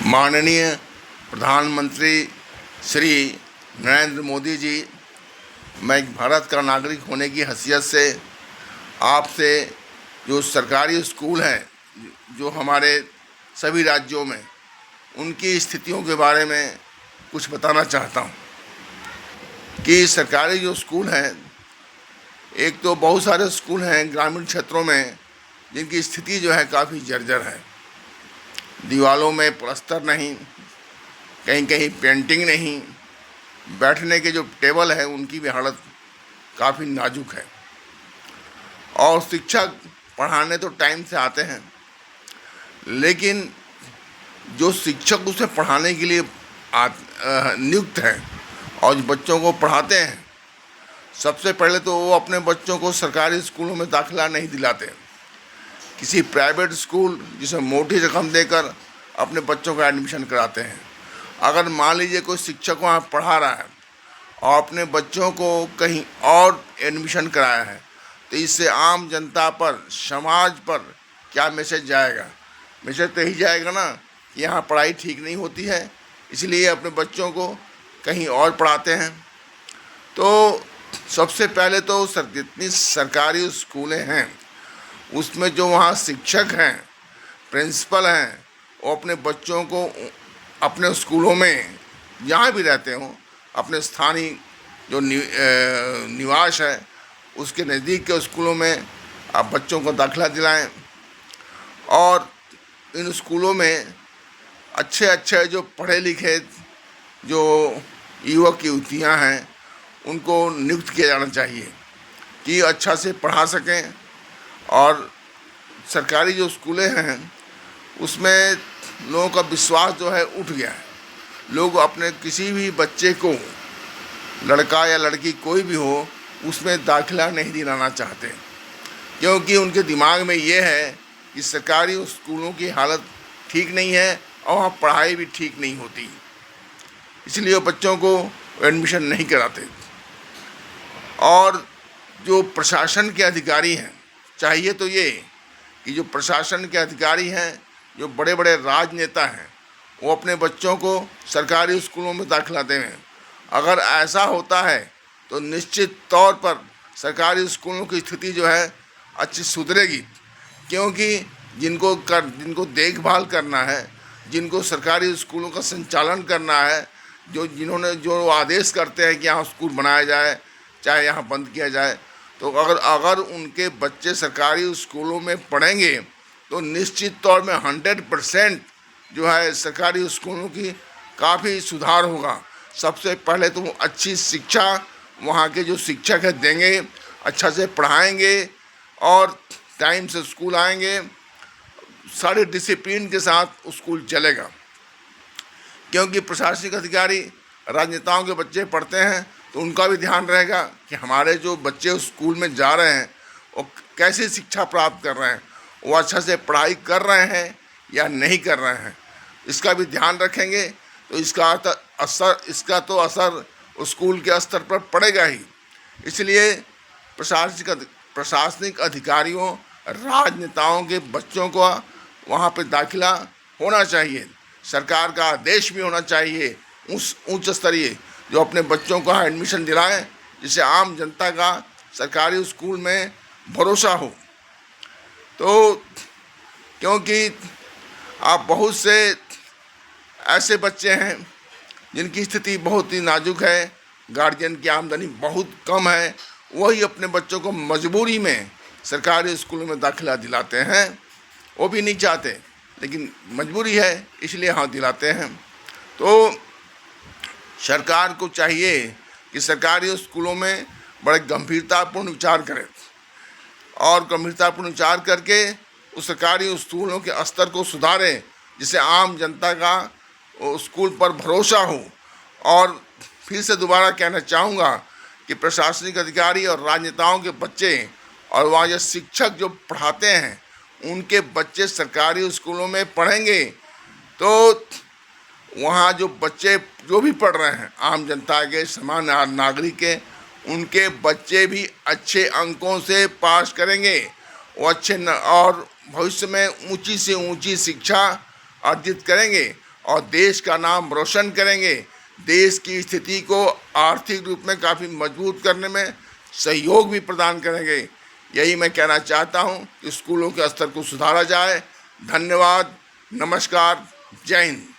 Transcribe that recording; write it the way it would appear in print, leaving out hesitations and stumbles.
माननीय प्रधानमंत्री श्री नरेंद्र मोदी जी, मैं एक भारत का नागरिक होने की हैसियत से आपसे जो सरकारी स्कूल हैं जो हमारे सभी राज्यों में, उनकी स्थितियों के बारे में कुछ बताना चाहता हूँ कि सरकारी जो स्कूल हैं, एक तो बहुत सारे स्कूल हैं ग्रामीण क्षेत्रों में जिनकी स्थिति जो है काफ़ी जर्जर है। दीवारों में प्लास्टर नहीं, कहीं कहीं पेंटिंग नहीं, बैठने के जो टेबल है उनकी भी हालत काफ़ी नाजुक है। और शिक्षक पढ़ाने तो टाइम से आते हैं, लेकिन जो शिक्षक उसे पढ़ाने के लिए नियुक्त हैं और बच्चों को पढ़ाते हैं, सबसे पहले तो वो अपने बच्चों को सरकारी स्कूलों में दाखिला नहीं दिलाते। किसी प्राइवेट स्कूल जिसे मोटी रकम देकर अपने बच्चों का एडमिशन कराते हैं। अगर मान लीजिए कोई शिक्षक वहाँ पढ़ा रहा है और अपने बच्चों को कहीं और एडमिशन कराया है, तो इससे आम जनता पर, समाज पर क्या मैसेज जाएगा? मैसेज तो यही जाएगा ना कि यहाँ पढ़ाई ठीक नहीं होती है, इसलिए अपने बच्चों को कहीं और पढ़ाते हैं। तो सबसे पहले तो जितनी सरकारी स्कूलें हैं उसमें जो वहाँ शिक्षक हैं, प्रिंसिपल हैं, वो अपने बच्चों को अपने स्कूलों में जहाँ भी रहते हों, अपने स्थानीय जो निवास है उसके नज़दीक के स्कूलों में आप बच्चों को दाखिला दिलाएं। और इन स्कूलों में अच्छे अच्छे जो पढ़े लिखे जो युवक युवतियाँ हैं उनको नियुक्त किया जाना चाहिए कि अच्छा से पढ़ा सकें। और सरकारी जो स्कूलें हैं उसमें लोगों का विश्वास जो है उठ गया है। लोग अपने किसी भी बच्चे को, लड़का या लड़की कोई भी हो, उसमें दाखिला नहीं दिलाना चाहते, क्योंकि उनके दिमाग में ये है कि सरकारी स्कूलों की हालत ठीक नहीं है और वहाँ पढ़ाई भी ठीक नहीं होती, इसलिए वो बच्चों को एडमिशन नहीं कराते। और जो प्रशासन के अधिकारी हैं, चाहिए तो ये कि जो प्रशासन के अधिकारी हैं, जो बड़े बड़े राजनेता हैं, वो अपने बच्चों को सरकारी स्कूलों में दाखिला दें। अगर ऐसा होता है तो निश्चित तौर पर सरकारी स्कूलों की स्थिति जो है अच्छी सुधरेगी, क्योंकि जिनको देखभाल करना है, जिनको सरकारी स्कूलों का संचालन करना है, जो आदेश करते हैं कि यहाँ स्कूल बनाया जाए चाहे यहाँ बंद किया जाए, तो अगर उनके बच्चे सरकारी स्कूलों में पढ़ेंगे तो निश्चित तौर में 100% जो है सरकारी स्कूलों की काफ़ी सुधार होगा। सबसे पहले तो अच्छी शिक्षा वहाँ के जो शिक्षक है देंगे, अच्छा से पढ़ाएंगे और टाइम से स्कूल आएंगे, सारे डिसिप्लिन के साथ स्कूल चलेगा। क्योंकि प्रशासनिक अधिकारी राजनेताओं के बच्चे पढ़ते हैं तो उनका भी ध्यान रहेगा कि हमारे जो बच्चे स्कूल में जा रहे हैं वो कैसी शिक्षा प्राप्त कर रहे हैं, वो अच्छा से पढ़ाई कर रहे हैं या नहीं कर रहे हैं, इसका भी ध्यान रखेंगे। तो इसका तो असर स्कूल के स्तर पर पड़ेगा ही। इसलिए प्रशासनिक अधिकारियों, राजनेताओं के बच्चों को वहाँ पे दाखिला होना चाहिए। सरकार का आदेश भी होना चाहिए उच्च स्तरीय, जो अपने बच्चों को एडमिशन दिलाएं, जिससे आम जनता का सरकारी स्कूल में भरोसा हो। तो क्योंकि आप बहुत से ऐसे बच्चे हैं जिनकी स्थिति बहुत ही नाजुक है, गार्जियन की आमदनी बहुत कम है, वही अपने बच्चों को मजबूरी में सरकारी स्कूलों में दाखिला दिलाते हैं। वो भी नहीं चाहते, लेकिन मजबूरी है, इसलिए हाँ दिलाते हैं। तो सरकार को चाहिए कि सरकारी स्कूलों में बड़े गंभीरतापूर्ण विचार करें और गंभीरतापूर्ण विचार करके उस सरकारी स्कूलों के स्तर को सुधारें, जिससे आम जनता का स्कूल पर भरोसा हो। और फिर से दोबारा कहना चाहूँगा कि प्रशासनिक अधिकारी और राजनेताओं के बच्चे और वहाँ जो शिक्षक जो पढ़ाते हैं उनके बच्चे सरकारी स्कूलों में पढ़ेंगे तो वहाँ जो बच्चे जो भी पढ़ रहे हैं, आम जनता के, सामान्य नागरिक के, उनके बच्चे भी अच्छे अंकों से पास करेंगे, वो अच्छे और भविष्य में ऊंची से ऊंची शिक्षा अर्जित करेंगे और देश का नाम रोशन करेंगे, देश की स्थिति को आर्थिक रूप में काफ़ी मजबूत करने में सहयोग भी प्रदान करेंगे। यही मैं कहना चाहता हूं कि स्कूलों के स्तर को सुधारा जाए। धन्यवाद, नमस्कार, जय हिंद।